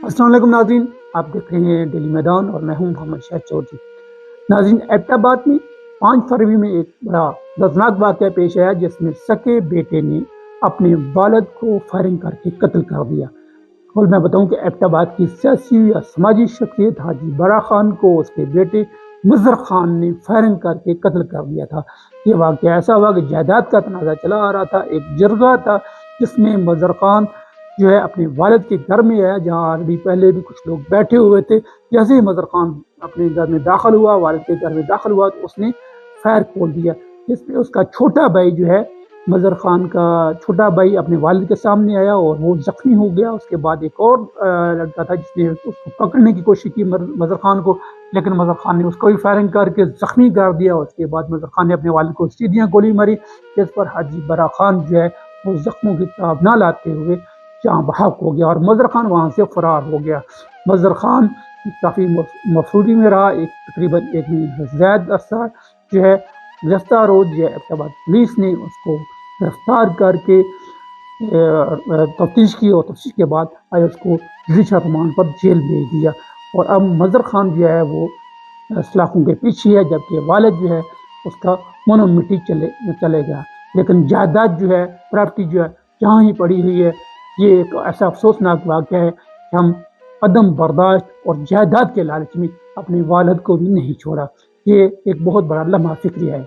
السلام علیکم ناظرین، آپ دیکھ رہے ہیں ڈیلی میدان اور میں ہوں محمد شاہد چودھری۔ ناظرین، ایبٹ آباد میں 5 فروری میں ایک بڑا دردناک واقعہ پیش آیا جس میں سکے بیٹے نے اپنے والد کو فائرنگ کر کے قتل کر دیا۔ اور میں بتاؤں کہ ایبٹ آباد کی سیاسی یا سماجی شخصیت حاجی برا خان کو اس کے بیٹے مظہر خان نے فائرنگ کر کے قتل کر دیا تھا۔ یہ واقعہ ایسا ہوا کہ جائیداد کا تنازع چلا آ رہا تھا، ایک جرگہ تھا جس میں مظہر خان جو ہے اپنے والد کے گھر میں آیا، جہاں آلریڈی پہلے بھی کچھ لوگ بیٹھے ہوئے تھے۔ جیسے ہی مظہر خان اپنے گھر میں داخل ہوا، والد کے گھر میں داخل ہوا، تو اس نے فائر کھول دیا، جس میں اس کا چھوٹا بھائی جو ہے مظہر خان کا چھوٹا بھائی اپنے والد کے سامنے آیا اور وہ زخمی ہو گیا۔ اس کے بعد ایک اور لڑکا تھا جس نے اس کو پکڑنے کی کوشش کی مظہر خان کو، لیکن مظہر خان نے اس کو بھی فائرنگ کر کے زخمی کر دیا۔ اس کے بعد مظہر خان نے اپنے والد کو سیدھیاں گولی ماری، جس پر حاجی برا خان جو ہے وہ زخموں کی تاب نہ لاتے ہوئے جہاں بحق ہو گیا اور مظہر خان وہاں سے فرار ہو گیا۔ مظہر خان کافی مفروری میں رہا، تقریباً 1 مہینے سے زیادہ عرصہ جو ہے گرفتار ہو جو ہے ایبٹ آباد پولیس نے اس کو گرفتار کر کے تفتیش کی، اور تفتیش کے بعد آج اس کو جوڈیشل ریمانڈ پر جیل بھیج دیا۔ اور اب مظہر خان جو ہے وہ سلاخوں کے پیچھے ہے، جبکہ والد جو ہے اس کا منہ مٹی چلے گیا۔ لیکن جائیداد جو ہے، پراپرٹی جو ہے جہاں ہی پڑی ہوئی ہے۔ یہ ایک ایسا افسوسناک واقعہ ہے کہ ہم عدم برداشت اور جائیداد کے لالچ میں اپنے والد کو بھی نہیں چھوڑا۔ یہ ایک بہت بڑا لمحہ فکریہ ہے۔